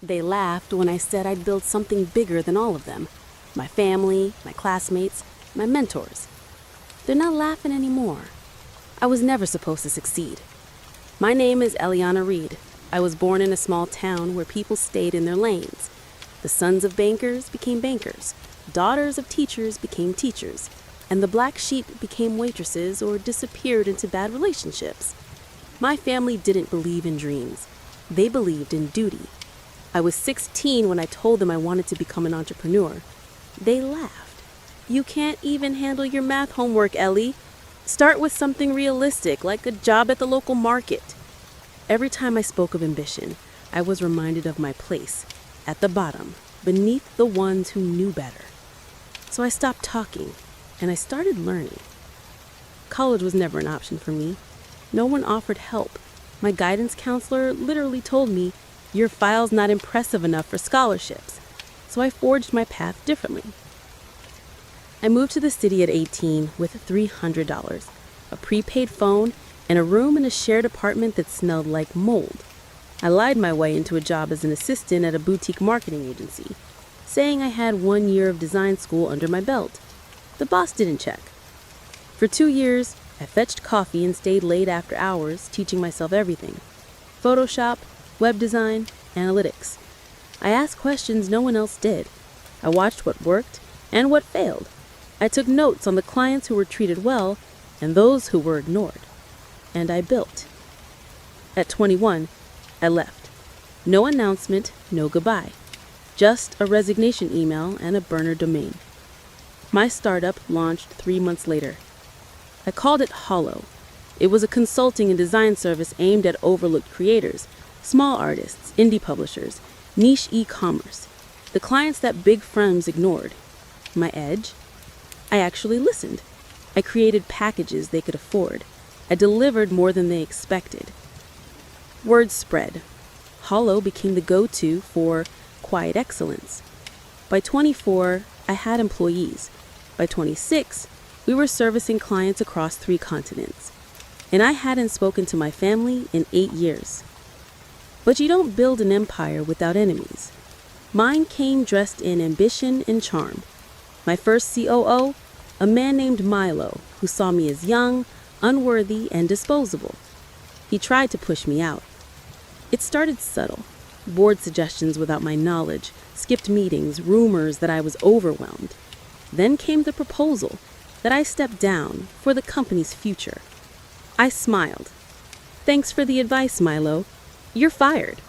They laughed when I said I'd build something bigger than all of them. My family, my classmates, my mentors. They're not laughing anymore. I was never supposed to succeed. My name is Eliana Reed. I was born in a small town where people stayed in their lanes. The sons of bankers became bankers. Daughters of teachers became teachers. And the black sheep became waitresses or disappeared into bad relationships. My family didn't believe in dreams. They believed in duty. I was 16 when I told them I wanted to become an entrepreneur. They laughed. You can't even handle your math homework, Ellie. Start with something realistic, like a job at the local market. Every time I spoke of ambition, I was reminded of my place, at the bottom, beneath the ones who knew better. So I stopped talking, and I started learning. College was never an option for me. No one offered help. My guidance counselor literally told me, "Your file's not impressive enough for scholarships." So I forged my path differently. I moved to the city at 18 with $300, a prepaid phone, and a room in a shared apartment that smelled like mold. I lied my way into a job as an assistant at a boutique marketing agency, saying I had 1 year of design school under my belt. The boss didn't check. For 2 years, I fetched coffee and stayed late after hours, teaching myself everything: Photoshop, web design, analytics. I asked questions no one else did. I watched what worked and what failed. I took notes on the clients who were treated well and those who were ignored. And I built. At 21, I left. No announcement, no goodbye. Just a resignation email and a burner domain. My startup launched 3 months later. I called it Hollow. It was a consulting and design service aimed at overlooked creators, small artists, indie publishers, niche e-commerce, the clients that big firms ignored. My edge? I actually listened. I created packages they could afford. I delivered more than they expected. Word spread. Hollow became the go-to for quiet excellence. By 24, I had employees. By 26, we were servicing clients across 3 continents. And I hadn't spoken to my family in 8 years. But you don't build an empire without enemies. Mine came dressed in ambition and charm. My first COO, a man named Milo, who saw me as young, unworthy, and disposable. He tried to push me out. It started subtle. Board suggestions without my knowledge, skipped meetings, rumors that I was overwhelmed. Then came the proposal that I step down for the company's future. I smiled. "Thanks for the advice, Milo. You're fired."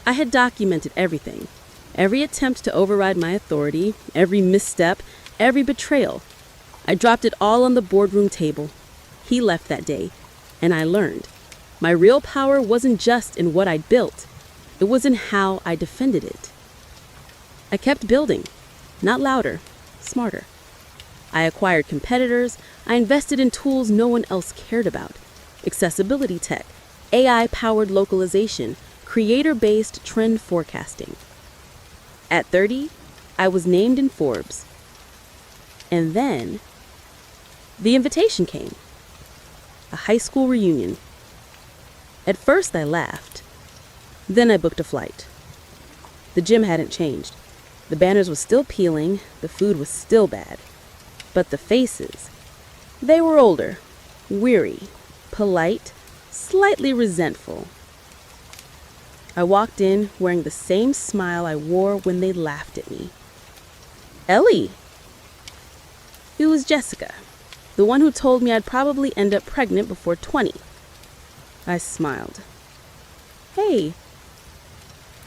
I had documented everything. Every attempt to override my authority, every misstep, every betrayal. I dropped it all on the boardroom table. He left that day, and I learned. My real power wasn't just in what I'd built. It was in how I defended it. I kept building, not louder, smarter. I acquired competitors. I invested in tools no one else cared about. Accessibility tech, AI-powered localization, creator-based trend forecasting. At 30, I was named in Forbes. And then, the invitation came. A high school reunion. At first, I laughed. Then I booked a flight. The gym hadn't changed. The banners were still peeling. The food was still bad. But the faces, they were older, weary, polite, slightly resentful. I walked in wearing the same smile I wore when they laughed at me. "Ellie!" It was Jessica, the one who told me I'd probably end up pregnant before 20. I smiled. "Hey,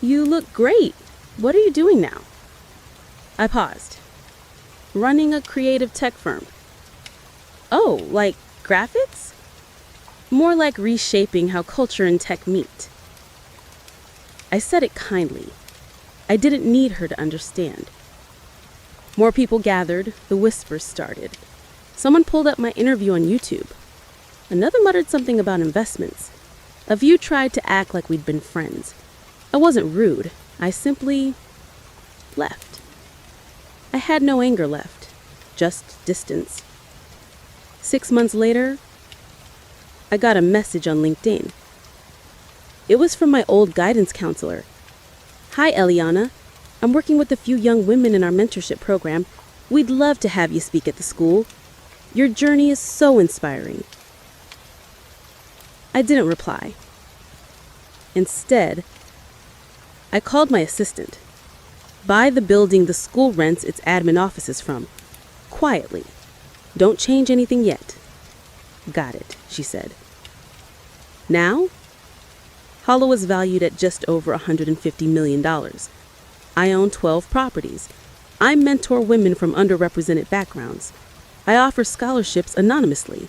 you look great. What are you doing now?" I paused. "Running a creative tech firm." "Oh, like graphics?" "More like reshaping how culture and tech meet." I said it kindly. I didn't need her to understand. More people gathered. The whispers started. Someone pulled up my interview on YouTube. Another muttered something about investments. A few tried to act like we'd been friends. I wasn't rude. I simply left. I had no anger left, just distance. 6 months later, I got a message on LinkedIn. It was from my old guidance counselor. Hi, Eliana. I'm working with a few young women in our mentorship program. We'd love to have you speak at the school. Your journey is so inspiring. I didn't reply. Instead, I called my assistant. Buy the building the school rents its admin offices from. Quietly. Don't change anything yet. Got it, she said. Now? Hollow is valued at just over $150 million. I own 12 properties. I mentor women from underrepresented backgrounds. I offer scholarships anonymously.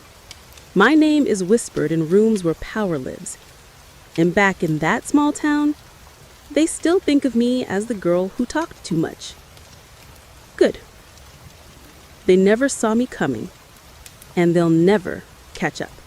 My name is whispered in rooms where power lives. And back in that small town, they still think of me as the girl who talked too much. Good. They never saw me coming, and they'll never catch up.